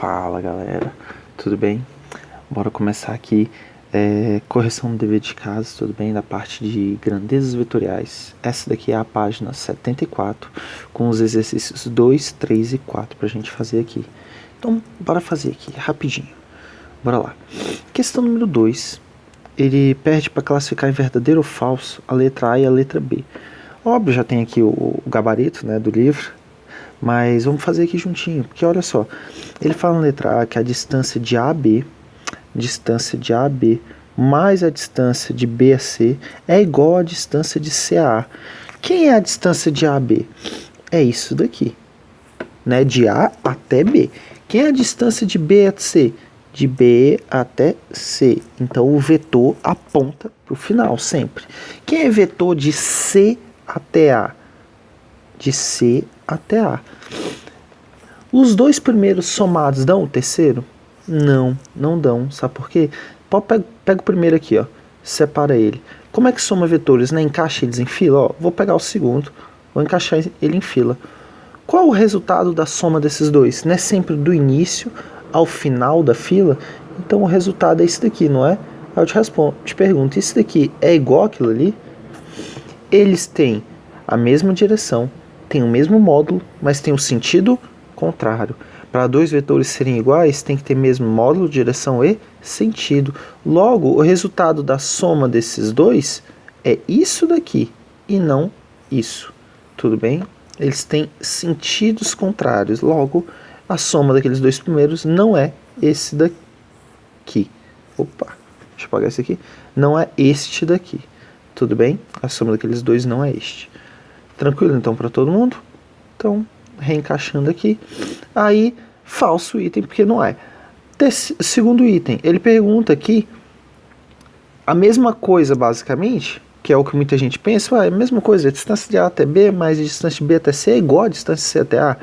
Fala galera, tudo bem? Bora começar aqui correção do dever de casa, tudo bem? Da parte de grandezas vetoriais. Essa daqui é a página 74 com os exercícios 2, 3 e 4 pra gente fazer aqui. Então, bora fazer aqui rapidinho. Bora lá. Questão número 2. Ele pede para classificar em verdadeiro ou falso a letra A e a letra B. Óbvio, já tem aqui o gabarito, né, do livro. Mas vamos fazer aqui juntinho, porque olha só, ele fala na letra A que a distância de A a B mais a distância de B a C é igual à distância de C a A. Quem é a distância de A a B? É isso daqui, né? De A até B. Quem é a distância de B até C? De B até C. Então o vetor aponta para o final sempre. Quem é vetor de C até A? De C até A. Os dois primeiros somados dão o terceiro? Não, não dão. Sabe por quê? Pega o primeiro aqui, ó. Separa ele. Como é que soma vetores? Né? Encaixa eles em fila? Ó, vou pegar o segundo, vou encaixar ele em fila. Qual é o resultado da soma desses dois? Não é sempre do início ao final da fila? Então o resultado é esse daqui, não é? Aí eu te pergunto, isso daqui é igual àquilo ali? Eles têm a mesma direção, tem o mesmo módulo, mas tem um sentido contrário. Para dois vetores serem iguais, tem que ter mesmo módulo, direção e sentido. Logo, o resultado da soma desses dois é isso daqui e não isso. Tudo bem? Eles têm sentidos contrários. Logo, a soma daqueles dois primeiros não é esse daqui. Opa, deixa eu apagar esse aqui. Não é este daqui. Tudo bem? A soma daqueles dois não é este. Tranquilo então para todo mundo? Então, reencaixando aqui. Aí, falso item, porque não é. Segundo item, ele pergunta aqui a mesma coisa, basicamente, que é o que muita gente pensa, é a mesma coisa, a distância de A até B mais a distância de B até C é igual a distância de C até A.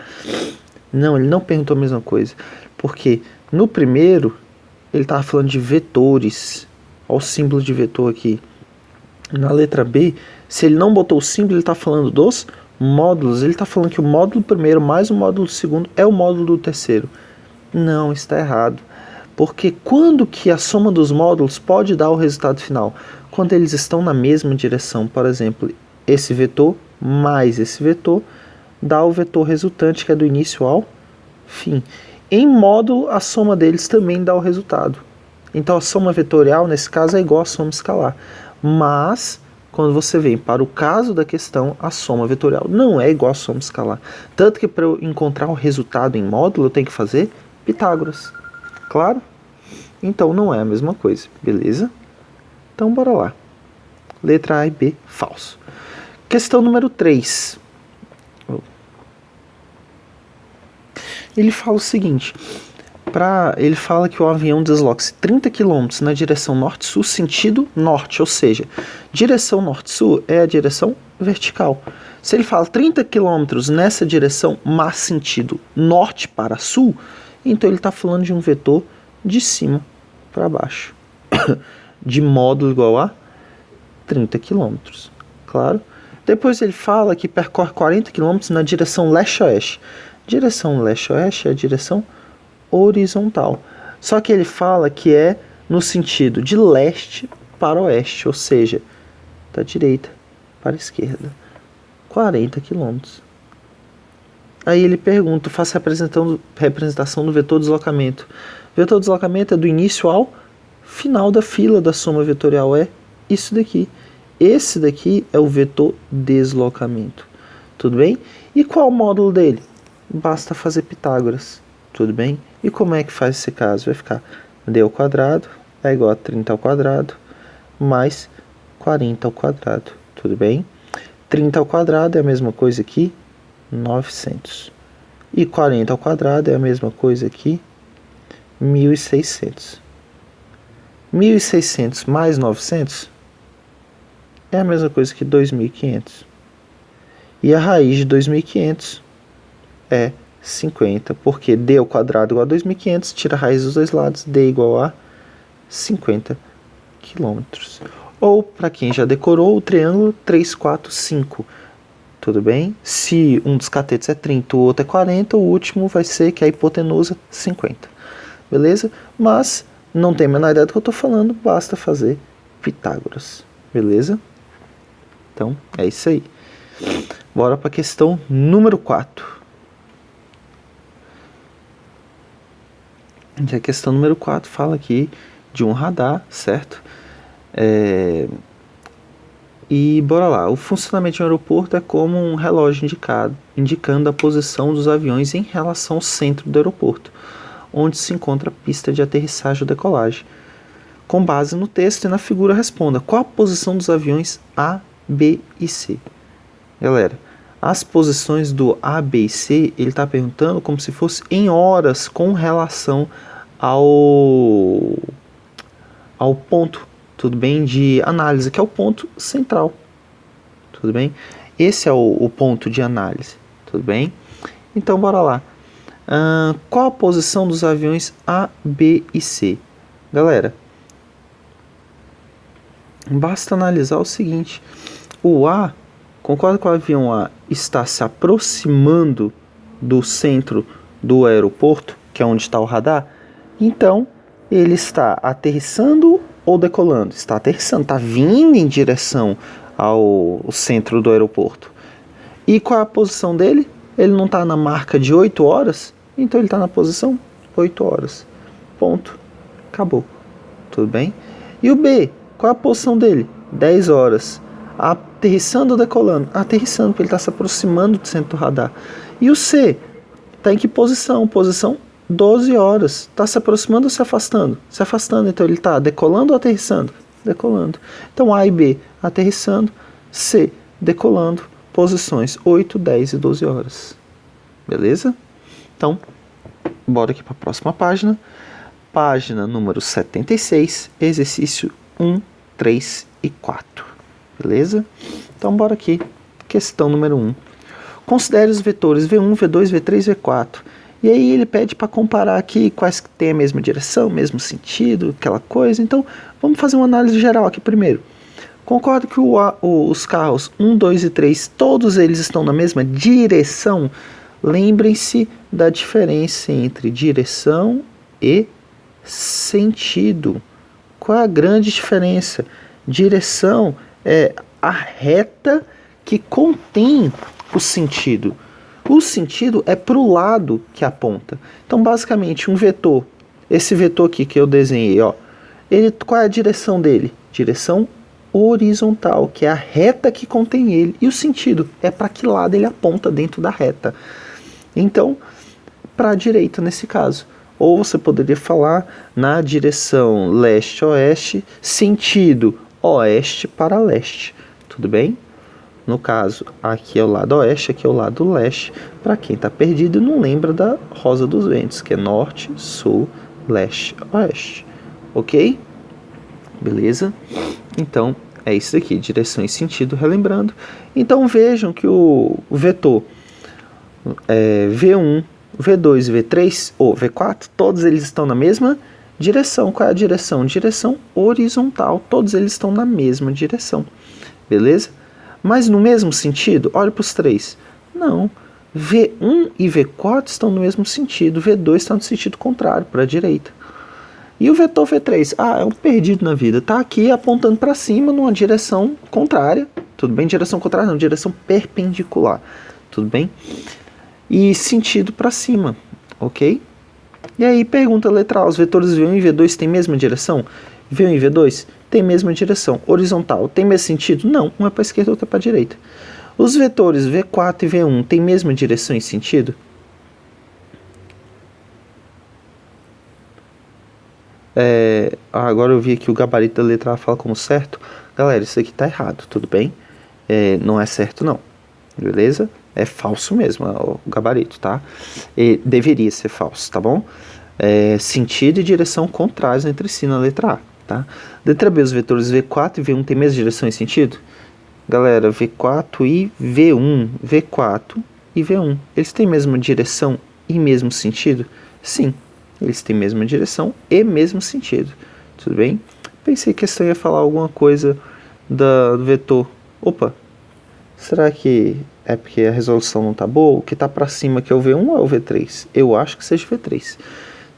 Não, ele não perguntou a mesma coisa. Porque no primeiro, ele estava falando de vetores. Olha o símbolo de vetor aqui. Na letra B, se ele não botou o símbolo, ele está falando dos módulos. Ele está falando que o módulo primeiro mais o módulo segundo é o módulo do terceiro. Não, está errado. Porque quando que a soma dos módulos pode dar o resultado final? Quando eles estão na mesma direção. Por exemplo, esse vetor mais esse vetor dá o vetor resultante, que é do início ao fim. Em módulo, a soma deles também dá o resultado. Então a soma vetorial, nesse caso, é igual à soma escalar. Mas, quando você vem para o caso da questão, a soma vetorial não é igual à soma escalar. Tanto que para eu encontrar o resultado em módulo, eu tenho que fazer Pitágoras. Claro? Então não é a mesma coisa, beleza? Então bora lá. Letra A e B, falso. Questão número 3. Ele fala o seguinte... Ele fala que o avião desloca-se 30 km na direção norte-sul, sentido norte, ou seja, direção norte-sul é a direção vertical. Se ele fala 30 km nessa direção, mas sentido norte para sul, então ele está falando de um vetor de cima para baixo, de módulo igual a 30 km, claro. Depois ele fala que percorre 40 km na direção leste-oeste. Direção leste-oeste é a direção horizontal. Só que ele fala que é no sentido de leste para oeste, ou seja, da direita para a esquerda. 40 km. Aí ele pergunta, faça a representação do vetor deslocamento. O vetor deslocamento é do início ao final da fila da soma vetorial, é isso daqui. Esse daqui é o vetor deslocamento. Tudo bem? E qual o módulo dele? Basta fazer Pitágoras. Tudo bem? E como é que faz esse caso? Vai ficar d ao quadrado é igual a 30 ao quadrado mais 40 ao quadrado. Tudo bem? 30 ao quadrado é a mesma coisa que 900. E 40 ao quadrado é a mesma coisa que 1.600. 1.600 mais 900 é a mesma coisa que 2.500. E a raiz de 2.500 é 50, porque d ao quadrado igual a 2.500, tira a raiz dos dois lados, d igual a 50 km. Ou, para quem já decorou, o triângulo 3, 4, 5. tudo bem? Se um dos catetos é 30, o outro é 40, o último vai ser que a hipotenusa 50, beleza? Mas não tem a menor ideia do que eu estou falando, basta fazer Pitágoras, beleza? Então, é isso aí. Bora para a questão número 4. A questão número 4 fala aqui de um radar, certo? E bora lá. O funcionamento de um aeroporto é como um relógio indicando a posição dos aviões em relação ao centro do aeroporto, onde se encontra a pista de aterrissagem ou decolagem. Com base no texto e na figura, responda: qual a posição dos aviões A, B e C? Galera, as posições do A, B e C, ele está perguntando como se fosse em horas com relação ao ponto, tudo bem, de análise, que é o ponto central, tudo bem? Esse é o ponto de análise, tudo bem? Então, bora lá. Qual a posição dos aviões A, B e C? Galera, basta analisar o seguinte: o A, concorda que o avião A está se aproximando do centro do aeroporto, que é onde está o radar? Então, ele está aterrissando ou decolando? Está aterrissando, está vindo em direção ao centro do aeroporto. E qual é a posição dele? Ele não está na marca de 8 horas? Então ele está na posição 8 horas. Ponto. Acabou. Tudo bem? E o B? Qual é a posição dele? 10 horas. Aterrissando ou decolando? Aterrissando, porque ele está se aproximando do centro do radar. E o C? Está em que posição? Posição 12 horas. Está se aproximando ou se afastando? Se afastando. Então ele está decolando ou aterrissando? Decolando. Então A e B, aterrissando. C, decolando. Posições 8, 10 e 12 horas. Beleza? Então, bora aqui para a próxima página. Página número 76, exercício 1, 3 e 4. Beleza? Então, bora aqui. Questão número 1. Considere os vetores V1, V2, V3, V4. E aí ele pede para comparar aqui quais que têm a mesma direção, mesmo sentido, aquela coisa. Então, vamos fazer uma análise geral aqui primeiro. Concordo que os carros 1, 2 e 3, todos eles estão na mesma direção? Lembrem-se da diferença entre direção e sentido. Qual é a grande diferença? Direção é a reta que contém o sentido. O sentido é para o lado que aponta. Então, basicamente, um vetor, esse vetor aqui que eu desenhei, ó, qual é a direção dele? Direção horizontal, que é a reta que contém ele. E o sentido é para que lado ele aponta dentro da reta. Então, para a direita nesse caso. Ou você poderia falar na direção leste-oeste, sentido oeste para leste. Tudo bem? No caso, aqui é o lado oeste, aqui é o lado leste. Para quem está perdido e não lembra da rosa dos ventos, que é norte, sul, leste, oeste. Ok? Beleza? Então, é isso aqui, direção e sentido, relembrando. Então, vejam que o vetor V1, V2, V3 ou V4, todos eles estão na mesma direção. Qual é a direção? Direção horizontal. Todos eles estão na mesma direção. Beleza? Mas no mesmo sentido, olha para os três. Não. V1 e V4 estão no mesmo sentido. V2 está no sentido contrário, para a direita. E o vetor V3? É um perdido na vida. Está aqui apontando para cima numa direção contrária. Tudo bem? Direção contrária não, direção perpendicular. Tudo bem? E sentido para cima. Ok? E aí, pergunta letra A. Os vetores V1 e V2 têm mesma direção? V1 e V2 têm mesma direção. Horizontal. Tem mesmo sentido? Não. Um é para a esquerda, outro é para a direita. Os vetores V4 e V1 têm mesma direção e sentido? Agora eu vi aqui o gabarito da letra A fala como certo. Galera, isso aqui tá errado, tudo bem? Não é certo não, beleza? É falso mesmo o gabarito, tá? Deveria ser falso, tá bom? Sentido e direção contrários entre si na letra A, tá? Letra B, os vetores V4 e V1 têm mesma direção e sentido? Galera, V4 e V1, V4 e V1, eles têm mesma direção e mesmo sentido? Sim. Eles têm mesma direção e mesmo sentido. Tudo bem? Pensei que a questão ia falar alguma coisa do vetor. Opa! Será que É porque a resolução não tá boa. O que tá para cima que é o V1 ou é o V3? Eu acho que seja o V3.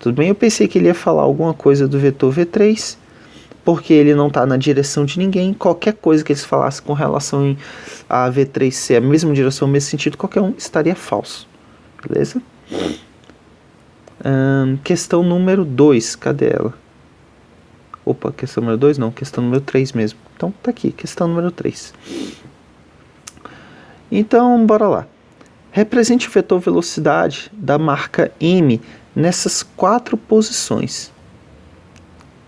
Tudo bem? Eu pensei que ele ia falar alguma coisa do vetor V3, porque ele não está na direção de ninguém. Qualquer coisa que eles falassem com relação a V3 ser a mesma direção, o mesmo sentido, qualquer um estaria falso. Beleza? Questão número 2, cadê ela? Opa, questão número 2 não, questão número 3 mesmo. Então tá aqui, questão número 3. Então, bora lá. Represente o vetor velocidade da marca M nessas 4 posições.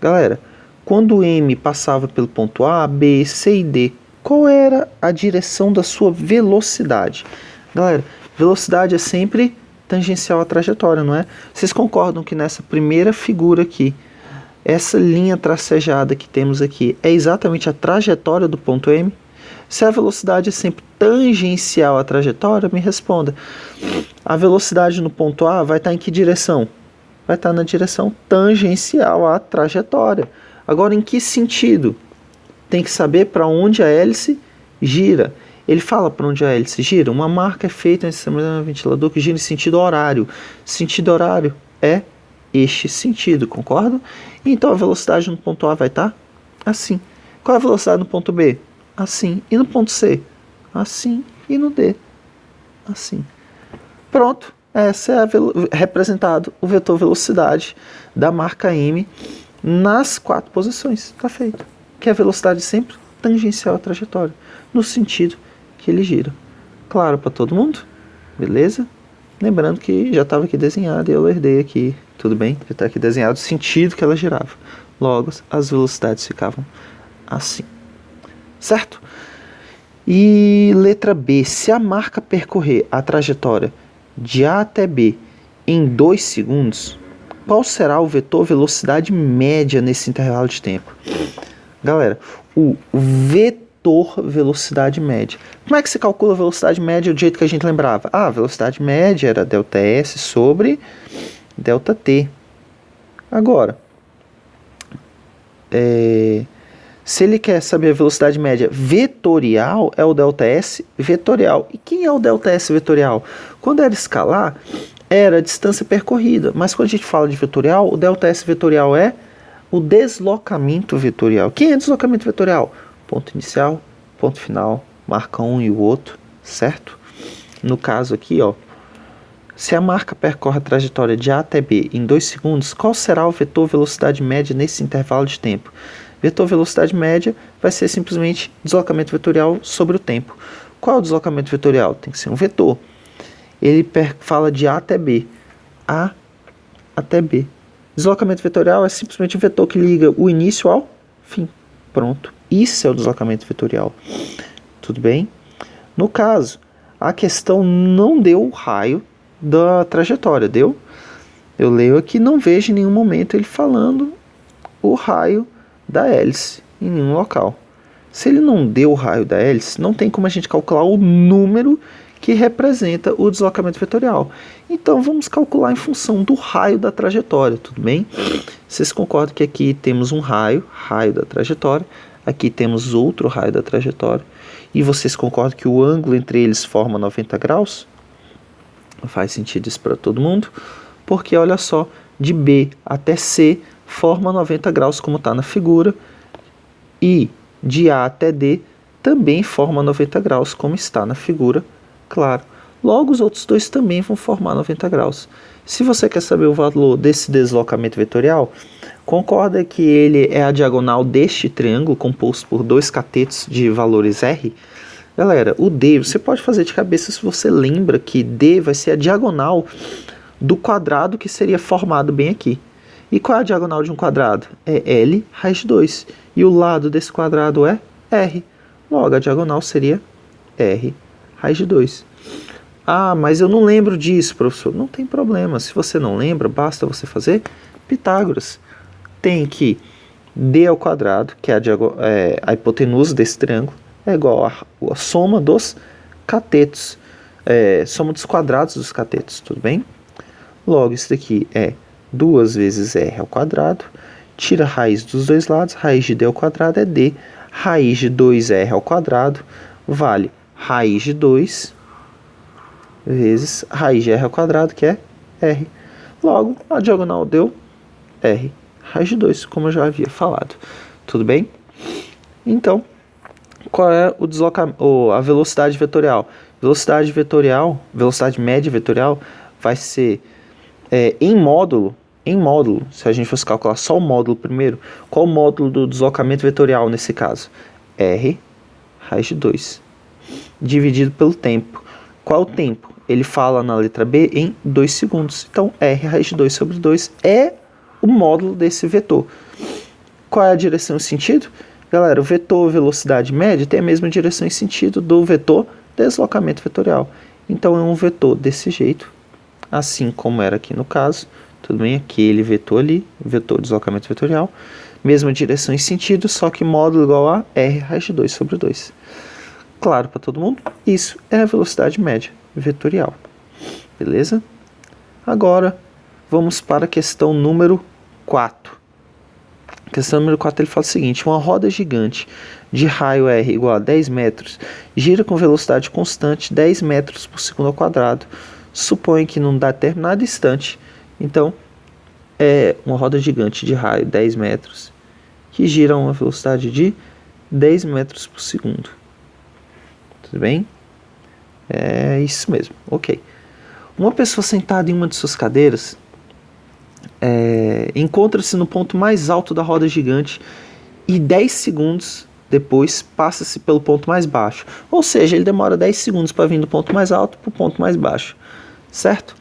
Galera, quando o M passava pelo ponto A, B, C e D, qual era a direção da sua velocidade? Galera, velocidade é sempre tangencial à trajetória, não é? Vocês concordam que nessa primeira figura aqui, essa linha tracejada que temos aqui é exatamente a trajetória do ponto M? Se a velocidade é sempre tangencial à trajetória, me responda. A velocidade no ponto A vai estar em que direção? Vai estar na direção tangencial à trajetória. Agora, em que sentido? Tem que saber para onde a hélice gira. Ele fala para onde a hélice gira. Uma marca é feita nesse ventilador que gira em sentido horário. Sentido horário é este sentido, concorda? Então a velocidade no ponto A vai estar assim. Qual é a velocidade no ponto B? Assim. E no ponto C? Assim. E no D? Assim. Pronto. Essa é representado o vetor velocidade da marca M nas 4 posições. Está feito. Que é a velocidade sempre tangencial à trajetória, no sentido que ele gira. Claro para todo mundo? Beleza? Lembrando que já estava aqui desenhado e eu herdei aqui. Tudo bem? Já está aqui desenhado o sentido que ela girava. Logo, as velocidades ficavam assim. Certo? E letra B. Se a marca percorrer a trajetória de A até B em 2 segundos, qual será o vetor velocidade média nesse intervalo de tempo? Galera, o vetor velocidade média. Como é que se calcula a velocidade média do jeito que a gente lembrava? A velocidade média era ΔS sobre ΔT. Agora, se ele quer saber a velocidade média vetorial, é o ΔS vetorial. E quem é o ΔS vetorial? Quando era escalar, era a distância percorrida. Mas quando a gente fala de vetorial, o ΔS vetorial é o deslocamento vetorial. Quem é deslocamento vetorial? Ponto inicial, ponto final, marca um e o outro, certo? No caso aqui, ó, se a marca percorre a trajetória de A até B em 2 segundos, qual será o vetor velocidade média nesse intervalo de tempo? Vetor velocidade média vai ser simplesmente deslocamento vetorial sobre o tempo. Qual é o deslocamento vetorial? Tem que ser um vetor. Ele fala de A até B. A até B. Deslocamento vetorial é simplesmente um vetor que liga o início ao fim. Pronto. Isso é o deslocamento vetorial. Tudo bem? No caso, a questão não deu o raio da trajetória, deu? Eu leio aqui, não vejo em nenhum momento ele falando o raio da hélice em nenhum local. Se ele não deu o raio da hélice, não tem como a gente calcular o número que representa o deslocamento vetorial. Então vamos calcular em função do raio da trajetória, tudo bem? Vocês concordam que aqui temos um raio da trajetória, aqui temos outro raio da trajetória, e vocês concordam que o ângulo entre eles forma 90 graus? Faz sentido isso para todo mundo? Porque olha só, de B até C forma 90 graus como está na figura, e de A até D também forma 90 graus como está na figura, claro. Logo os outros dois também vão formar 90 graus. Se você quer saber o valor desse deslocamento vetorial, concorda que ele é a diagonal deste triângulo composto por 2 catetos de valores R? Galera, o D você pode fazer de cabeça se você lembra que D vai ser a diagonal do quadrado que seria formado bem aqui. E qual é a diagonal de um quadrado? É L raiz de 2. E o lado desse quadrado é R. Logo, a diagonal seria R raiz de 2. Ah, mas eu não lembro disso, professor. Não tem problema. Se você não lembra, basta você fazer Pitágoras. Tem que D ao quadrado, que é a hipotenusa desse triângulo, é igual a soma dos catetos. Soma dos quadrados dos catetos, tudo bem? Logo, isso daqui é 2 vezes R ao quadrado, tira a raiz dos dois lados, raiz de D ao quadrado é D, raiz de 2R ao quadrado vale raiz de 2 vezes raiz de r ao quadrado, que é r. Logo, a diagonal deu r raiz de 2, como eu já havia falado. Tudo bem? Então, qual é o deslocamento, a velocidade vetorial? Velocidade média vetorial vai ser em módulo, se a gente fosse calcular só o módulo primeiro, qual o módulo do deslocamento vetorial nesse caso? R raiz de 2, dividido pelo tempo. Qual o tempo? Ele fala na letra B em 2 segundos. Então, R raiz de 2 sobre 2 é o módulo desse vetor. Qual é a direção e sentido? Galera, o vetor velocidade média tem a mesma direção e sentido do vetor deslocamento vetorial. Então, é um vetor desse jeito, assim como era aqui no caso. Tudo bem? Aquele vetor ali, vetor deslocamento vetorial. Mesma direção e sentido, só que módulo igual a R raiz de 2 sobre 2. Claro para todo mundo? Isso é a velocidade média vetorial. Beleza? Agora, vamos para a questão número 4. A questão número 4 ele fala o seguinte: uma roda gigante de raio R igual a 10 metros gira com velocidade constante 10 metros por segundo ao quadrado. Supõe que num determinado instante, então, é uma roda gigante de raio 10 metros que gira a uma velocidade de 10 metros por segundo. Tudo bem? É isso mesmo, ok. Uma pessoa sentada em uma de suas cadeiras encontra-se no ponto mais alto da roda gigante e 10 segundos depois passa-se pelo ponto mais baixo. Ou seja, ele demora 10 segundos para vir do ponto mais alto para o ponto mais baixo. Certo?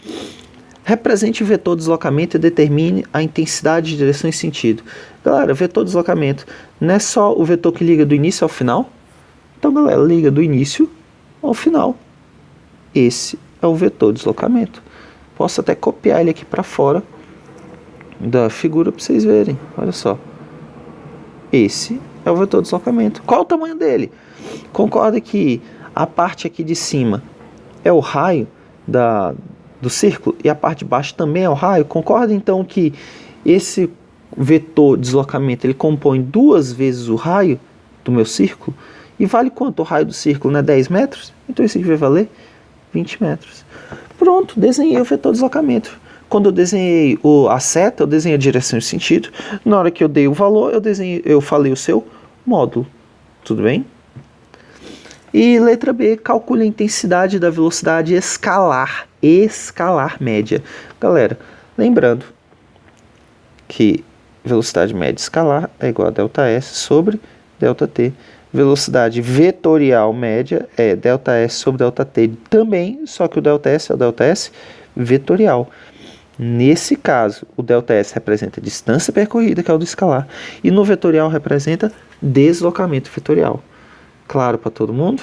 Represente o vetor deslocamento e determine a intensidade de direção e sentido. Galera, vetor deslocamento não é só o vetor que liga do início ao final? Então, galera, liga do início ao final. Esse é o vetor deslocamento. Posso até copiar ele aqui para fora da figura para vocês verem. Olha só. Esse é o vetor deslocamento. Qual o tamanho dele? Concorda que a parte aqui de cima é o raio do círculo e a parte de baixo também é o raio? Concorda então que esse vetor deslocamento ele compõe 2 vezes o raio do meu círculo? E vale quanto o raio do círculo, né? 10 metros? Então isso aqui vai valer 20 metros. Pronto, desenhei o vetor deslocamento. Quando eu desenhei a seta, eu desenhei a direção e o sentido. Na hora que eu dei o valor, eu falei o seu módulo. Tudo bem? E letra B, calcule a intensidade da velocidade escalar média. Galera, lembrando que velocidade média escalar é igual a ΔS sobre ΔT. Velocidade vetorial média é ΔS sobre ΔT também, só que o ΔS é o ΔS vetorial. Nesse caso, o ΔS representa a distância percorrida, que é o do escalar, e no vetorial representa deslocamento vetorial. Claro para todo mundo?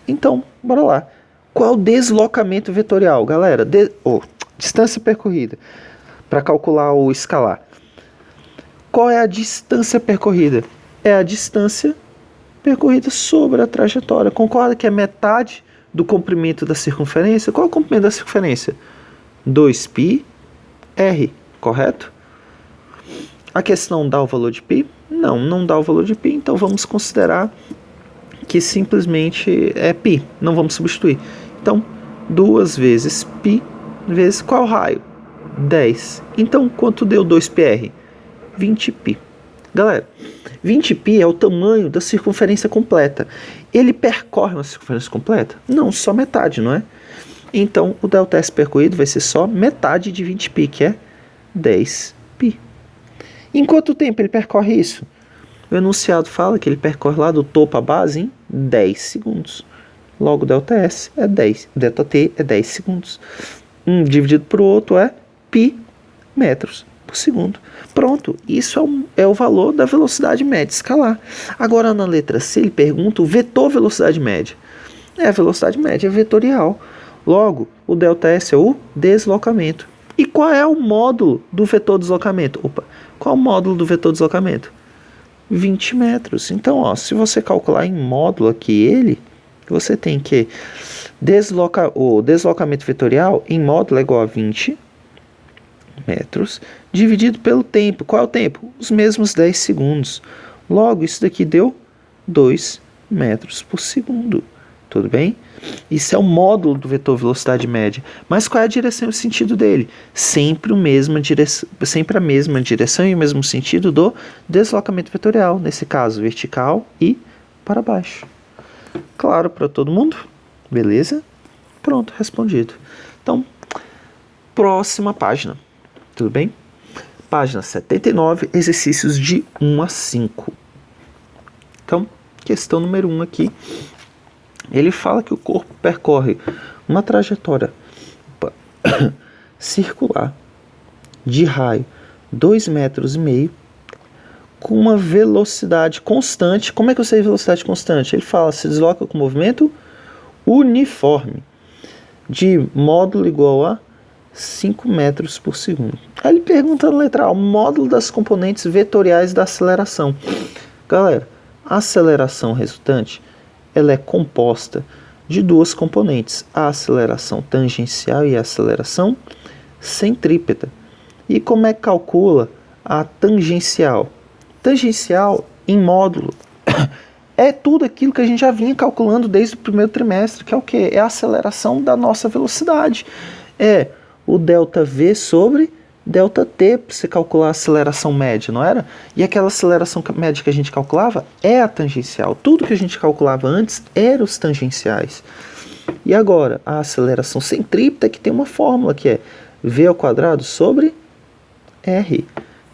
Então, bora lá. Qual é o deslocamento vetorial, galera? Distância percorrida, para calcular o escalar. Qual é a distância percorrida? É a distância percorrida sobre a trajetória. Concorda que é metade do comprimento da circunferência? Qual é o comprimento da circunferência? 2πr, correto? A questão dá o valor de π? Não, não dá o valor de π, então vamos considerar que simplesmente é π, não vamos substituir. Então, 2 vezes π vezes qual raio? 10. Então, quanto deu 2πr? 20π. Galera, 20π é o tamanho da circunferência completa. Ele percorre uma circunferência completa? Não, só metade, não é? Então, o ΔS percorrido vai ser só metade de 20π, que é 10π. Em quanto tempo ele percorre isso? O enunciado fala que ele percorre lá do topo à base em 10 segundos. Logo, ΔS é 10, ΔT é 10 segundos. Um dividido por outro é π metros por segundo. Pronto, isso é o valor da velocidade média escalar. Agora, na letra C, ele pergunta o vetor velocidade média. A velocidade média é vetorial. Logo, o ΔS é o deslocamento. E qual é o módulo do vetor deslocamento? Qual é o módulo do vetor deslocamento? 20 metros. Então, se você calcular em módulo aqui você tem que o deslocamento vetorial em módulo é igual a 20 metros dividido pelo tempo. Qual é o tempo? Os mesmos 10 segundos. Logo, isso daqui deu 2 metros por segundo. Tudo bem? Isso é o módulo do vetor velocidade média. Mas qual é a direção e o sentido dele? Sempre a mesma direção e o mesmo sentido do deslocamento vetorial, nesse caso vertical e para baixo. Claro para todo mundo? Beleza? Pronto, respondido. Então, próxima página. Tudo bem? Página 79, exercícios de 1 a 5. Então, questão número 1 aqui. Ele fala que o corpo percorre uma trajetória circular de raio 2,5 metros com uma velocidade constante. Como é que eu sei velocidade constante? Ele fala, se desloca com movimento uniforme de módulo igual a 5 metros por segundo. Aí ele pergunta na letra A, o módulo das componentes vetoriais da aceleração. Galera, a aceleração resultante, ela é composta de duas componentes, a aceleração tangencial e a aceleração centrípeta. E como é que calcula a tangencial? Tangencial em módulo é tudo aquilo que a gente já vinha calculando desde o primeiro trimestre, que é o quê? É a aceleração da nossa velocidade. É o ΔV sobre ΔT, para você calcular a aceleração média, não era? E aquela aceleração média que a gente calculava é a tangencial. Tudo que a gente calculava antes eram os tangenciais. E agora, a aceleração centrípeta que tem uma fórmula que é V ao quadrado sobre R.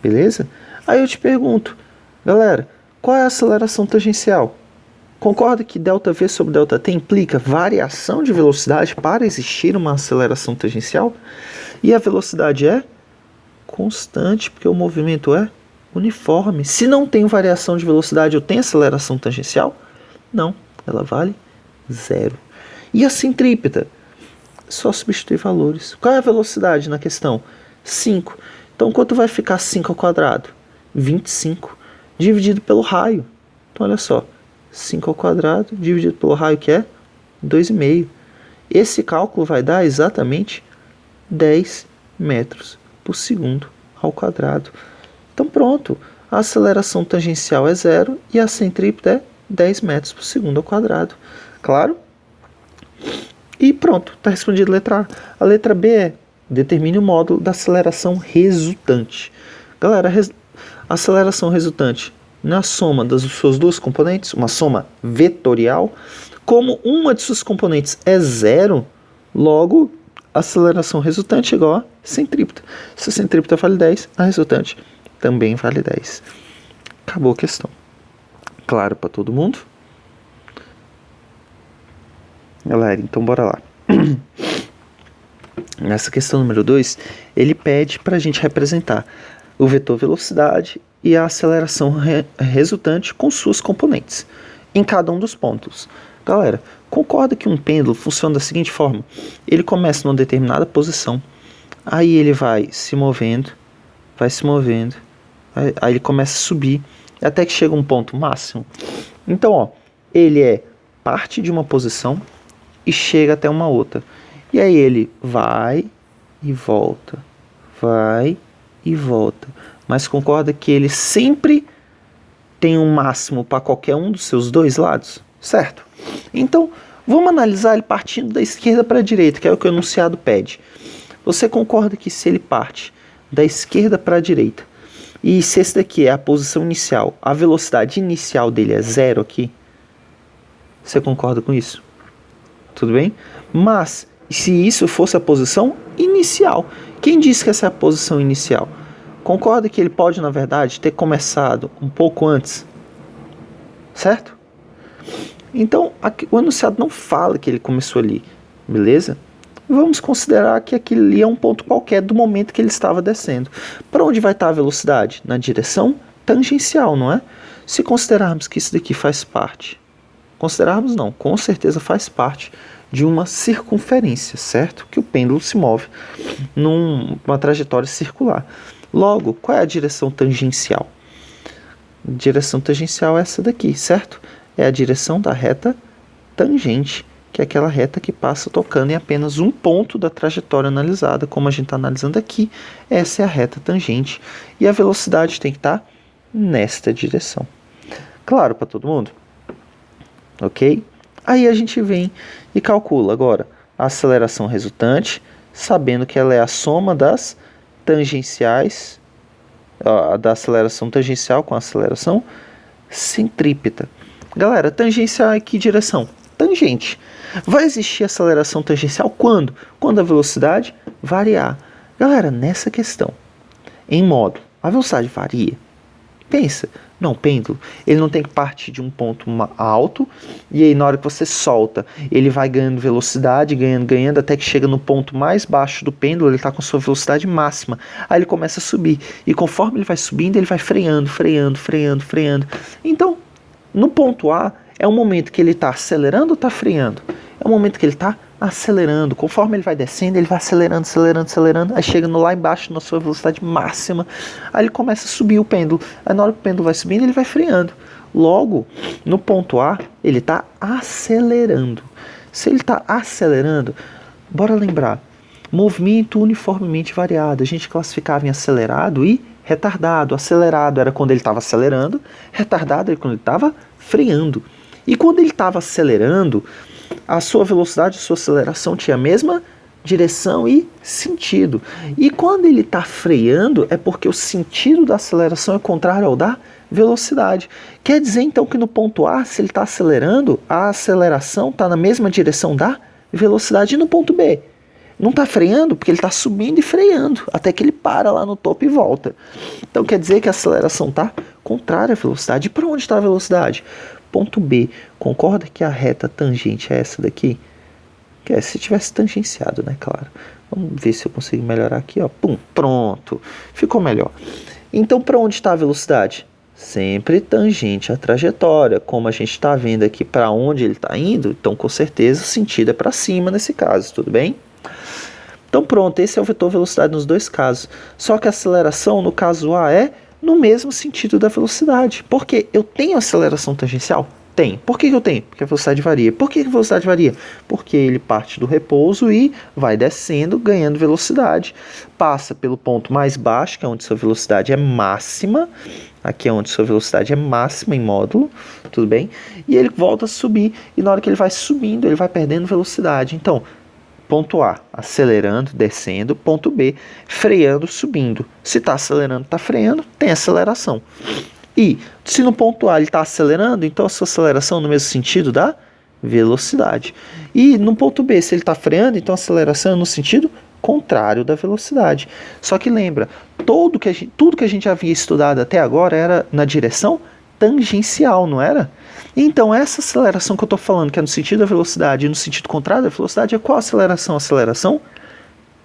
Beleza? Aí eu te pergunto, galera, qual é a aceleração tangencial? Concorda que ΔV sobre ΔT implica variação de velocidade para existir uma aceleração tangencial? E a velocidade é constante, porque o movimento é uniforme. Se não tem variação de velocidade, eu tenho aceleração tangencial? Não, ela vale 0. E a centrípeta? Só substituir valores. Qual é a velocidade na questão? 5. Então, quanto vai ficar 5 ao quadrado? 25. Dividido pelo raio. Então, olha só. 5 ao quadrado dividido pelo raio, que é 2,5. Esse cálculo vai dar exatamente 10 metros por segundo ao quadrado. Então pronto, a aceleração tangencial é 0 e a centrípeta é 10 metros por segundo ao quadrado. Claro? E pronto, está respondido a letra A. A letra B é, determine o módulo da aceleração resultante. Galera, a aceleração resultante na soma das suas duas componentes, uma soma vetorial, como uma de suas componentes é 0, logo a aceleração resultante é igual a centrípeta. Se a centrípeta vale 10, a resultante também vale 10. Acabou a questão. Claro para todo mundo? Galera, então bora lá. Nessa questão número 2, ele pede para a gente representar o vetor velocidade e a aceleração resultante com suas componentes, em cada um dos pontos. Galera, concorda que um pêndulo funciona da seguinte forma? Ele começa numa determinada posição, aí ele vai se movendo, aí ele começa a subir, até que chega um ponto máximo. Então, ó, ele parte de uma posição e chega até uma outra. E aí ele vai e volta, mas concorda que ele sempre tem um máximo para qualquer um dos seus dois lados? Certo? Então, vamos analisar ele partindo da esquerda para a direita, que é o que o enunciado pede. Você concorda que se ele parte da esquerda para a direita, e se esse daqui é a posição inicial, a velocidade inicial dele é 0 aqui? Você concorda com isso? Tudo bem? Mas, se isso fosse a posição inicial, quem disse que essa é a posição inicial? Concorda que ele pode, na verdade, ter começado um pouco antes? Certo? Então, o enunciado não fala que ele começou ali, beleza? Vamos considerar que aquele ali é um ponto qualquer do momento que ele estava descendo. Para onde vai estar a velocidade? Na direção tangencial, não é? Se considerarmos que isso daqui faz parte, considerarmos não, com certeza faz parte de uma circunferência, certo? Que o pêndulo se move numa trajetória circular. Logo, qual é a direção tangencial? A direção tangencial é essa daqui, certo? É a direção da reta tangente, que é aquela reta que passa tocando em apenas um ponto da trajetória analisada, como a gente está analisando aqui. Essa é a reta tangente e a velocidade tem que estar nesta direção. Claro para todo mundo? Ok? Aí a gente vem e calcula agora a aceleração resultante, sabendo que ela é a soma das tangenciais, da aceleração tangencial com a aceleração centrípeta. Galera, tangencial é que direção? Tangente. Vai existir aceleração tangencial quando? Quando a velocidade variar. Galera, nessa questão, em módulo, a velocidade varia. Pensa, não, pêndulo, ele não tem que partir de um ponto alto, e aí na hora que você solta, ele vai ganhando velocidade, ganhando, até que chega no ponto mais baixo do pêndulo, ele está com sua velocidade máxima. Aí ele começa a subir, e conforme ele vai subindo, ele vai freando. Então, no ponto A, é o momento que ele está acelerando ou está freando? É o momento que ele está acelerando. Conforme ele vai descendo, ele vai acelerando. Aí chega lá embaixo na sua velocidade máxima. Aí ele começa a subir o pêndulo. Aí na hora que o pêndulo vai subindo, ele vai freando. Logo, no ponto A, ele está acelerando. Se ele está acelerando, bora lembrar. Movimento uniformemente variado. A gente classificava em acelerado e retardado. Acelerado era quando ele estava acelerando. Retardado era quando ele estava freando. E quando ele estava acelerando, a sua velocidade, a sua aceleração tinha a mesma direção e sentido. E quando ele está freando, é porque o sentido da aceleração é contrário ao da velocidade. Quer dizer, então, que no ponto A, se ele está acelerando, a aceleração está na mesma direção da velocidade. E no ponto B, não está freando porque ele está subindo e freando, até que ele para lá no topo e volta. Então, quer dizer que a aceleração está contrária à velocidade. E para onde está a velocidade? Ponto B, concorda que a reta tangente é essa daqui? Que é se tivesse tangenciado, né, claro. Vamos ver se eu consigo melhorar aqui, ó. Pum, pronto. Ficou melhor. Então, para onde está a velocidade? Sempre tangente à trajetória. Como a gente está vendo aqui para onde ele está indo, então, com certeza, o sentido é para cima nesse caso, tudo bem? Então, pronto, esse é o vetor velocidade nos dois casos. Só que a aceleração, no caso A, é no mesmo sentido da velocidade. Por quê? Eu tenho aceleração tangencial? Tem. Por que eu tenho? Porque a velocidade varia. Por que a velocidade varia? Porque ele parte do repouso e vai descendo, ganhando velocidade. Passa pelo ponto mais baixo, que é onde sua velocidade é máxima. Aqui é onde sua velocidade é máxima em módulo, tudo bem? E ele volta a subir, e na hora que ele vai subindo, ele vai perdendo velocidade. Então, ponto A, acelerando, descendo. Ponto B, freando, subindo. Se está acelerando, está freando, tem aceleração. E se no ponto A ele está acelerando, então a sua aceleração no mesmo sentido da velocidade. E no ponto B, se ele está freando, então a aceleração é no sentido contrário da velocidade. Só que lembra, tudo que a gente havia estudado até agora era na direção tangencial, não era? Então, essa aceleração que eu estou falando, que é no sentido da velocidade e no sentido contrário da velocidade, é qual aceleração? Aceleração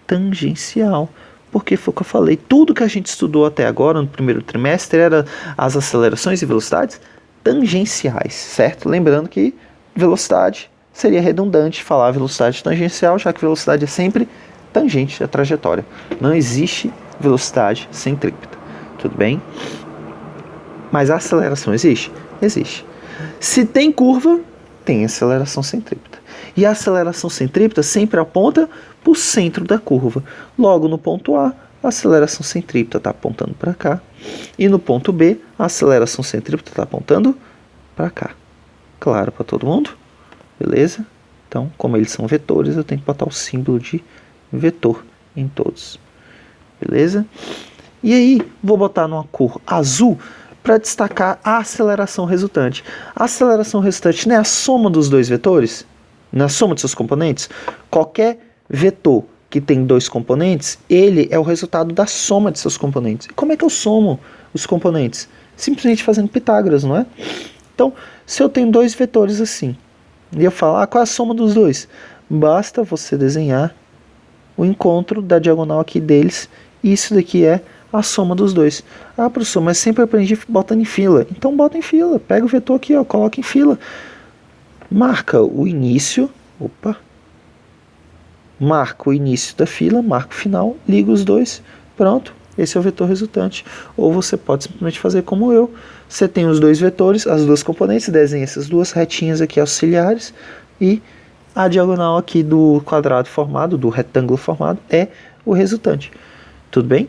tangencial. Porque foi o que eu falei, tudo que a gente estudou até agora, no primeiro trimestre, era as acelerações e velocidades tangenciais, certo? Lembrando que velocidade seria redundante falar velocidade tangencial, já que velocidade é sempre tangente à trajetória. Não existe velocidade centrípeta, tudo bem? Mas a aceleração existe? Existe. Se tem curva, tem aceleração centrípeta. E a aceleração centrípeta sempre aponta para o centro da curva. Logo, no ponto A, a aceleração centrípeta está apontando para cá. E no ponto B, a aceleração centrípeta está apontando para cá. Claro para todo mundo? Beleza? Então, como eles são vetores, eu tenho que botar o símbolo de vetor em todos. Beleza? E aí, vou botar numa cor azul para destacar a aceleração resultante. A aceleração resultante não é a soma dos dois vetores? Não é a soma de seus componentes? Qualquer vetor que tem dois componentes, ele é o resultado da soma de seus componentes. E como é que eu somo os componentes? Simplesmente fazendo Pitágoras, não é? Então, se eu tenho dois vetores assim, e eu falar qual é a soma dos dois, basta você desenhar o encontro da diagonal aqui deles, e isso daqui é a soma dos dois. Ah, professor, mas sempre aprendi botando em fila. Então bota em fila, pega o vetor aqui, ó, coloca em fila. Marca o início, marca o início da fila, marca o final, liga os dois, pronto, esse é o vetor resultante. Ou você pode simplesmente fazer como eu, você tem os dois vetores, as duas componentes, desenha essas duas retinhas aqui auxiliares, e a diagonal aqui do quadrado formado, do retângulo formado, é o resultante. Tudo bem?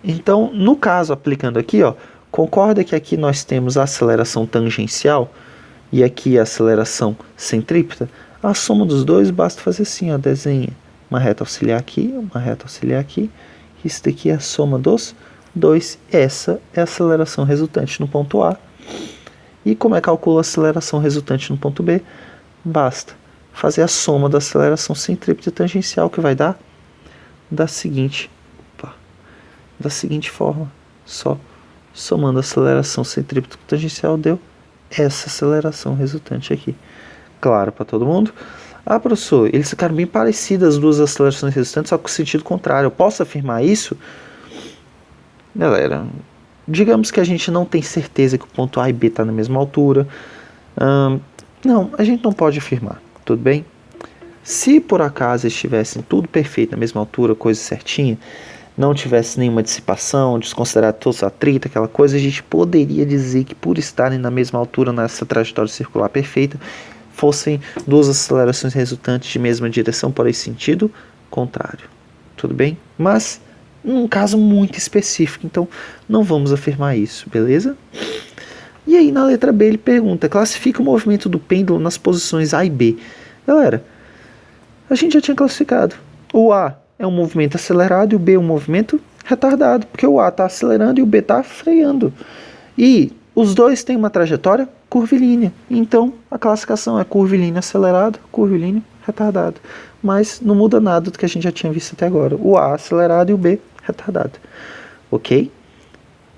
Então, no caso, aplicando aqui, ó, concorda que aqui nós temos a aceleração tangencial, e aqui a aceleração centrípeta, a soma dos dois basta fazer assim, ó, desenha uma reta auxiliar aqui, uma reta auxiliar aqui, isso daqui é a soma dos dois, essa é a aceleração resultante no ponto A. E como é que calcula a aceleração resultante no ponto B? Basta fazer a soma da aceleração centrípeta e tangencial, que vai dar da seguinte forma, só somando a aceleração centrípeta e tangencial deu essa aceleração resultante aqui. Claro para todo mundo? Ah, professor, eles ficaram bem parecidas as duas acelerações resultantes, só com o sentido contrário. Eu posso afirmar isso? Galera, digamos que a gente não tem certeza que o ponto A e B está na mesma altura. Não, a gente não pode afirmar, tudo bem? Se por acaso estivessem tudo perfeito na mesma altura, coisa certinha, não tivesse nenhuma dissipação, desconsiderado todos os atritos, aquela coisa, a gente poderia dizer que por estarem na mesma altura nessa trajetória circular perfeita, fossem duas acelerações resultantes de mesma direção, porém sentido contrário. Tudo bem? Mas, num caso muito específico, então não vamos afirmar isso, beleza? E aí na letra B ele pergunta, classifica o movimento do pêndulo nas posições A e B. Galera, a gente já tinha classificado. O A é um movimento acelerado e o B é um movimento retardado, porque o A está acelerando e o B está freando. E os dois têm uma trajetória curvilínea, então a classificação é curvilíneo acelerado, curvilíneo retardado. Mas não muda nada do que a gente já tinha visto até agora. O A acelerado e o B retardado. Ok?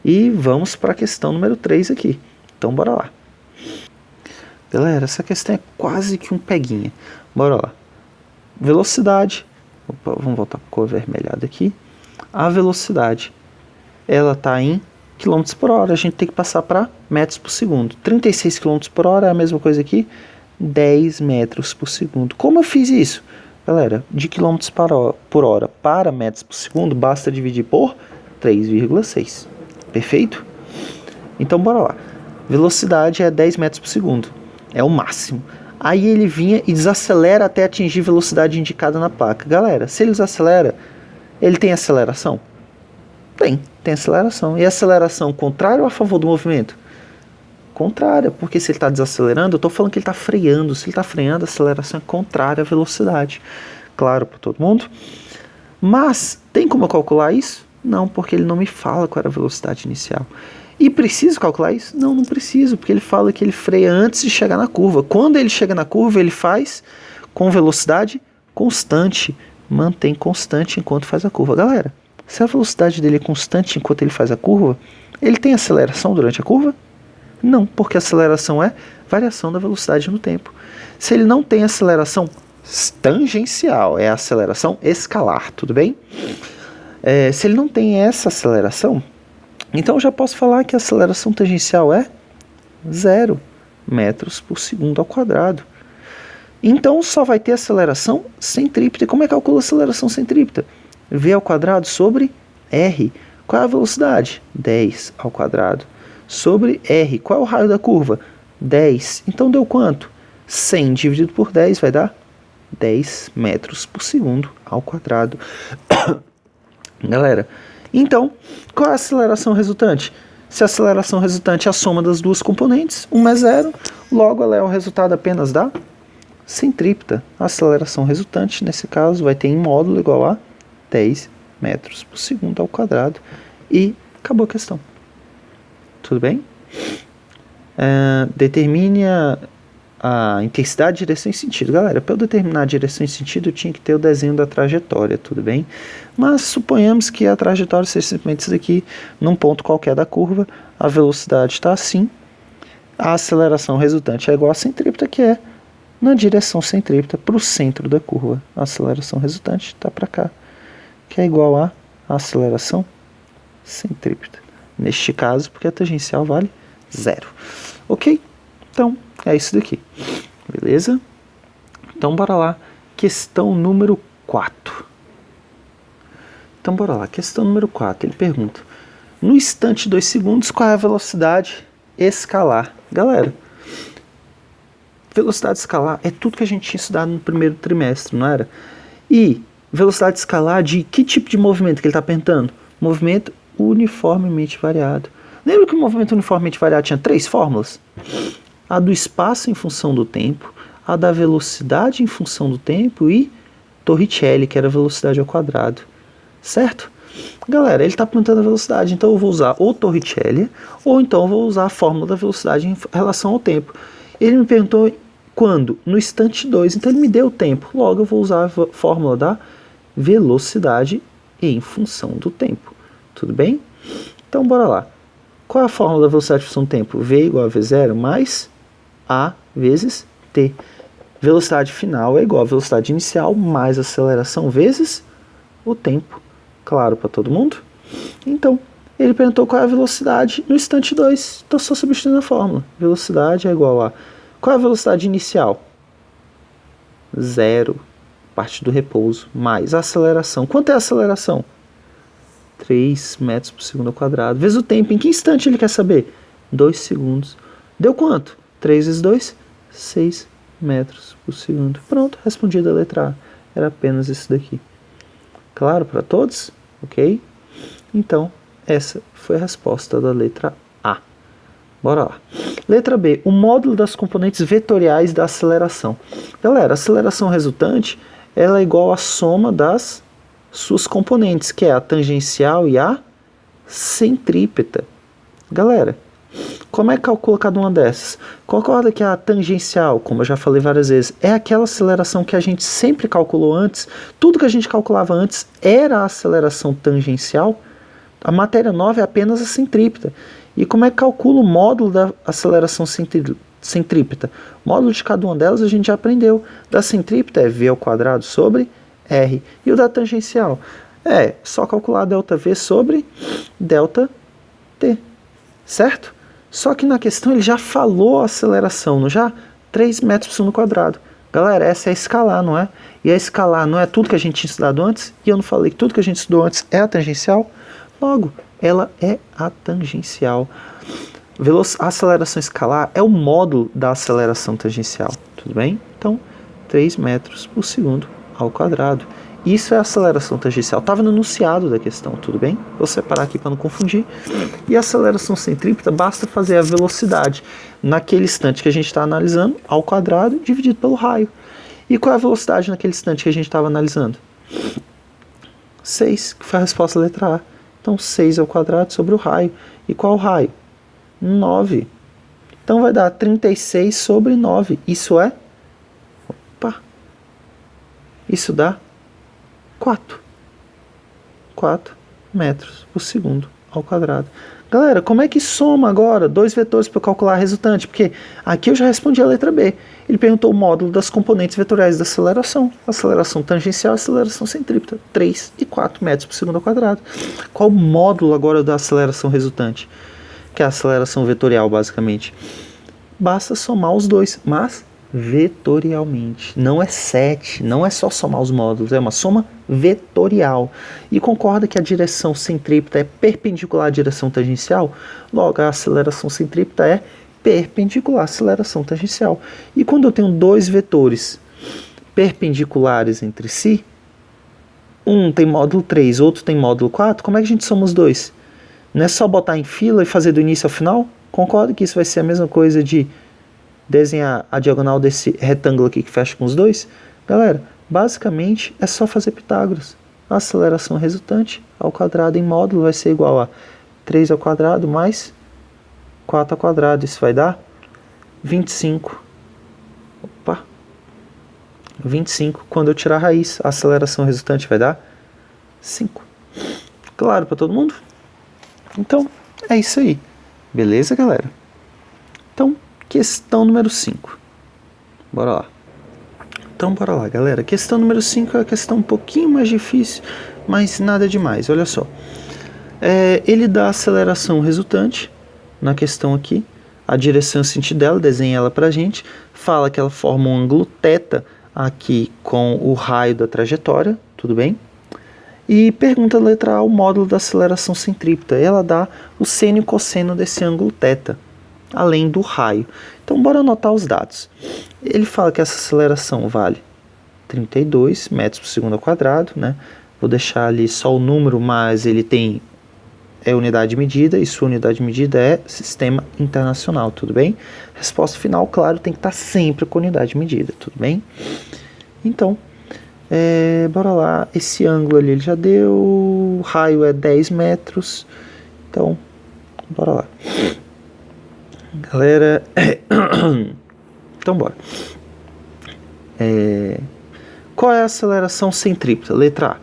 E vamos para a questão número 3 aqui. Então bora lá. Galera, essa questão é quase que um peguinha. Bora lá. Velocidade. Opa, vamos voltar para a cor avermelhada aqui. A velocidade, ela está em km por hora. A gente tem que passar para metros por segundo. 36 km por hora é a mesma coisa aqui. 10 metros por segundo. Como eu fiz isso? Galera, de km por hora para metros por segundo, basta dividir por 3,6. Perfeito? Então bora lá. Velocidade é 10 metros por segundo. É o máximo. Aí ele vinha e desacelera até atingir a velocidade indicada na placa. Galera, se ele desacelera, ele tem aceleração? Tem aceleração. E aceleração contrária ou a favor do movimento? Contrária, porque se ele está desacelerando, eu estou falando que ele está freando. Se ele está freando, a aceleração é contrária à velocidade. Claro para todo mundo? Mas, tem como eu calcular isso? Não, porque ele não me fala qual era a velocidade inicial. E preciso calcular isso? Não, não preciso, porque ele fala que ele freia antes de chegar na curva. Quando ele chega na curva, ele faz com velocidade constante. Mantém constante enquanto faz a curva. Galera, se a velocidade dele é constante enquanto ele faz a curva, ele tem aceleração durante a curva? Não, porque a aceleração é variação da velocidade no tempo. Se ele não tem aceleração tangencial, é a aceleração escalar, tudo bem? Se ele não tem essa aceleração, então eu já posso falar que a aceleração tangencial é 0 metros por segundo ao quadrado. Então só vai ter aceleração centrípeta. Como é que calcula a aceleração centrípeta? V ao quadrado sobre R. Qual é a velocidade? 10 ao quadrado. Sobre R. Qual é o raio da curva? 10. Então deu quanto? 100 dividido por 10 vai dar 10 metros por segundo ao quadrado. Galera, então, qual é a aceleração resultante? Se a aceleração resultante é a soma das duas componentes, uma é 0, logo ela é o resultado apenas da centrípeta. A aceleração resultante, nesse caso, vai ter em módulo igual a 10 metros por segundo ao quadrado. E acabou a questão. Tudo bem? Determine a intensidade, direção e sentido. Galera, para eu determinar a direção e sentido, eu tinha que ter o desenho da trajetória, tudo bem? Mas suponhamos que a trajetória seja simplesmente isso daqui, num ponto qualquer da curva, a velocidade está assim, a aceleração resultante é igual a centrípeta, que é na direção centrípeta para o centro da curva. A aceleração resultante está para cá, que é igual a aceleração centrípeta. Neste caso, porque a tangencial vale 0. Ok? Então, é isso daqui. Beleza? Então, bora lá. Questão número 4. Então, bora lá. Questão número 4. Ele pergunta: no instante 2 segundos, qual é a velocidade escalar? Galera, velocidade escalar é tudo que a gente tinha estudado no primeiro trimestre, não era? E velocidade escalar de que tipo de movimento que ele está perguntando? Movimento uniformemente variado. Lembra que o movimento uniformemente variado tinha 3 fórmulas? a do espaço em função do tempo, a da velocidade em função do tempo e Torricelli, que era a velocidade ao quadrado. Certo? Galera, ele está perguntando a velocidade, então eu vou usar ou Torricelli, ou então eu vou usar a fórmula da velocidade em relação ao tempo. Ele me perguntou quando? No instante 2, então ele me deu o tempo. Logo eu vou usar a fórmula da velocidade em função do tempo. Tudo bem? Então bora lá. Qual é a fórmula da velocidade em função do tempo? V igual a V0 mais A vezes T. Velocidade final é igual a velocidade inicial mais aceleração vezes o tempo. Claro para todo mundo? Então, ele perguntou qual é a velocidade no instante 2. Então, só substituindo a fórmula. Velocidade é igual a... Qual é a velocidade inicial? 0, parte do repouso, mais a aceleração. Quanto é a aceleração? 3 metros por segundo ao quadrado. Vezes o tempo. Em que instante ele quer saber? 2 segundos. Deu quanto? 3 vezes 2? 6 metros por segundo. Pronto, respondida a letra A. Era apenas isso daqui. Claro para todos? Ok? Então, essa foi a resposta da letra A. Bora lá. Letra B. O módulo das componentes vetoriais da aceleração. Galera, a aceleração resultante ela é igual à soma das suas componentes, que é a tangencial e a centrípeta. Galera, como é que calcula cada uma dessas? Concorda que a tangencial, como eu já falei várias vezes, é aquela aceleração que a gente sempre calculou antes? Tudo que a gente calculava antes era a aceleração tangencial? A matéria nova é apenas a centrípeta. E como é que calcula o módulo da aceleração centrípeta? O módulo de cada uma delas a gente já aprendeu. Da centrípeta é V ao quadrado sobre R. E o da tangencial? É só calcular ΔV sobre ΔT. Certo? Só que na questão ele já falou a aceleração, não já? 3 metros por segundo quadrado. Galera, essa é a escalar, não é? E a escalar não é tudo que a gente tinha estudado antes? E eu não falei que tudo que a gente estudou antes é a tangencial? Logo, ela é a tangencial. A aceleração escalar é o módulo da aceleração tangencial. Tudo bem? Então, 3 metros por segundo ao quadrado. Isso é a aceleração tangencial. Estava no enunciado da questão, tudo bem? Vou separar aqui para não confundir. E a aceleração centrípeta, basta fazer a velocidade naquele instante que a gente está analisando, ao quadrado, dividido pelo raio. E qual é a velocidade naquele instante que a gente estava analisando? 6, que foi a resposta da letra A. Então, 6 ao quadrado sobre o raio. E qual o raio? 9. Então, vai dar 36 sobre 9. Isso é? Opa! Isso dá 4 metros por segundo ao quadrado. Galera, como é que soma agora dois vetores para calcular a resultante? Porque aqui eu já respondi a letra B. Ele perguntou o módulo das componentes vetoriais da aceleração. Aceleração tangencial e aceleração centrípeta. 3 e 4 metros por segundo ao quadrado. Qual o módulo agora da aceleração resultante? Que é a aceleração vetorial, basicamente. Basta somar os dois, mas vetorialmente. Não é 7, não é só somar os módulos, é uma soma vetorial. E concorda que a direção centrípeta é perpendicular à direção tangencial? Logo, a aceleração centrípeta é perpendicular à aceleração tangencial. E quando eu tenho dois vetores perpendiculares entre si, um tem módulo 3, outro tem módulo 4, como é que a gente soma os dois? Não é só botar em fila e fazer do início ao final? Concorda que isso vai ser a mesma coisa de desenhar a diagonal desse retângulo aqui que fecha com os dois? Galera, basicamente é só fazer Pitágoras. A aceleração resultante ao quadrado em módulo vai ser igual a 3 ao quadrado mais 4 ao quadrado. Isso vai dar 25. Opa! 25. Quando eu tirar a raiz, a aceleração resultante vai dar 5. Claro para todo mundo? Então, é isso aí. Beleza, galera? Então, questão número 5. Bora lá. Então, bora lá, galera. Questão número 5 é a questão um pouquinho mais difícil, mas nada demais. Olha só. Ele dá a aceleração resultante na questão aqui. A direção e o sentido dela, desenha ela pra gente. Fala que ela forma um ângulo θ aqui com o raio da trajetória. Tudo bem? E pergunta a letra A o módulo da aceleração centrípeta. Ela dá o seno e o cosseno desse ângulo θ, além do raio. Então, bora anotar os dados. Ele fala que essa aceleração vale 32 metros por segundo ao quadrado, né? Vou deixar ali só o número, mas ele tem é unidade de medida e sua unidade de medida é sistema internacional, tudo bem? Resposta final, claro, tem que estar sempre com unidade de medida, tudo bem? Então, bora lá. Esse ângulo ali ele já deu, o raio é 10 metros, então, bora lá. Galera, então bora. Qual é a aceleração centrípeta? Letra A.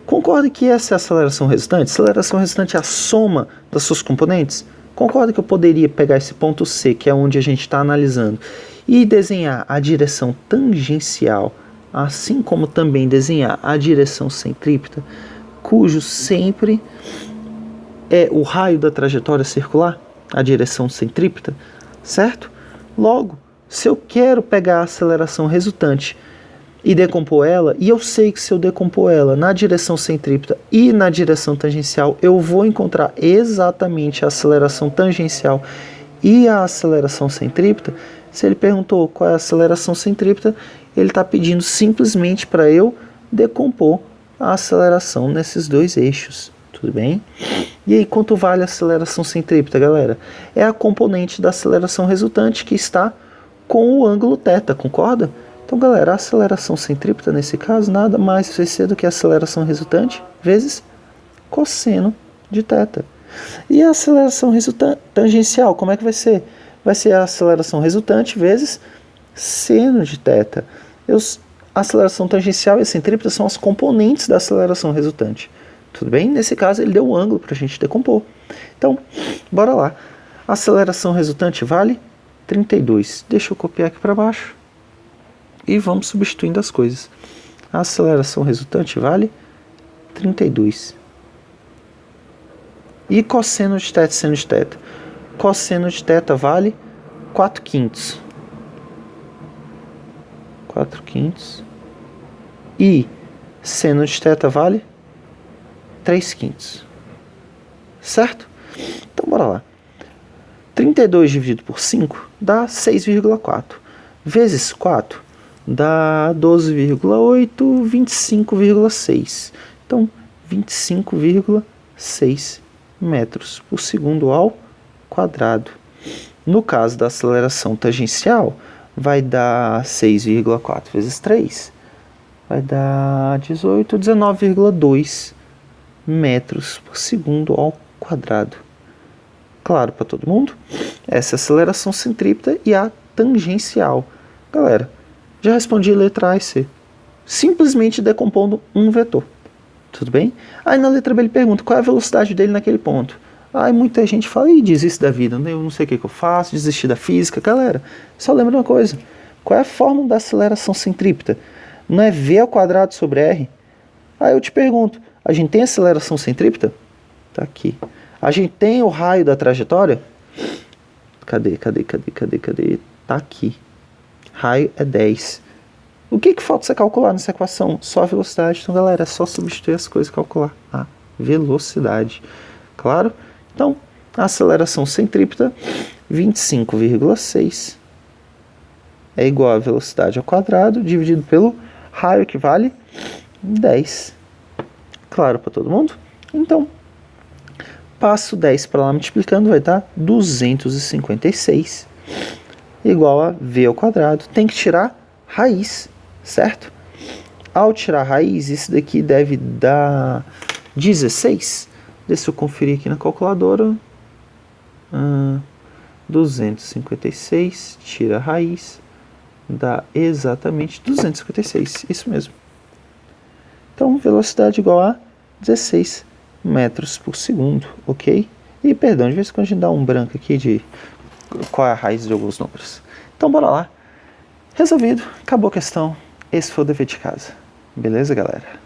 Concorda que essa é a aceleração resultante? Aceleração resultante é a soma das suas componentes? Concorda que eu poderia pegar esse ponto C, que é onde a gente está analisando, e desenhar a direção tangencial, assim como também desenhar a direção centrípeta, cujo sempre é o raio da trajetória circular, a direção centrípeta, certo? Logo, se eu quero pegar a aceleração resultante e decompor ela, e eu sei que se eu decompor ela na direção centrípeta e na direção tangencial, eu vou encontrar exatamente a aceleração tangencial e a aceleração centrípeta. Se ele perguntou qual é a aceleração centrípeta, ele está pedindo simplesmente para eu decompor a aceleração nesses dois eixos, tudo bem? E aí, quanto vale a aceleração centrípeta, galera? É a componente da aceleração resultante que está com o ângulo θ, concorda? Então, galera, a aceleração centrípeta, nesse caso, nada mais vai ser do que a aceleração resultante vezes cosseno de θ. E a aceleração tangencial, como é que vai ser? Vai ser a aceleração resultante vezes seno de θ. A aceleração tangencial e a centrípeta são as componentes da aceleração resultante. Tudo bem? Nesse caso, ele deu o ângulo para a gente decompor. Então, bora lá. A aceleração resultante vale 32. Deixa eu copiar aqui para baixo. E vamos substituindo as coisas. A aceleração resultante vale 32. E cosseno de θ, seno de θ. Cosseno de θ vale 4/5. 4/5. E seno de θ vale 3/5. Certo? Então, bora lá. 32 dividido por 5 dá 6,4. Vezes 4 dá 12,8, 25,6. Então, 25,6 metros por segundo ao quadrado. No caso da aceleração tangencial, vai dar 6,4 vezes 3. Vai dar 18, 19,2 metros por segundo ao quadrado. Claro para todo mundo? Essa é a aceleração centrípeta e a tangencial. Galera, já respondi letra A e C. Simplesmente decompondo um vetor. Tudo bem? Aí na letra B ele pergunta qual é a velocidade dele naquele ponto. Aí muita gente fala, e desiste da vida, eu não sei o que eu faço, desistir da física. Galera, só lembra uma coisa. Qual é a fórmula da aceleração centrípeta? Não é V ao quadrado sobre R? Aí eu te pergunto, a gente tem aceleração centrípeta? Tá aqui. A gente tem o raio da trajetória? Cadê? Tá aqui. Raio é 10. O que falta você calcular nessa equação? Só a velocidade. Então, galera, é só substituir as coisas e calcular a velocidade. Claro? Então, a aceleração centrípeta, 25,6 é igual a velocidade ao quadrado dividido pelo raio, que vale 10. Claro para todo mundo? Então, passo 10 para lá multiplicando, vai dar 256 igual a V ao quadrado. Tem que tirar raiz, certo? Ao tirar raiz, isso daqui deve dar 16. Deixa eu conferir aqui na calculadora. 256, tira a raiz, dá exatamente 256, isso mesmo. Então, velocidade igual a 16 metros por segundo, ok? E, perdão, de vez em quando a gente dá um branco aqui de qual é a raiz de alguns números. Então, bora lá. Resolvido, acabou a questão. Esse foi o dever de casa. Beleza, galera?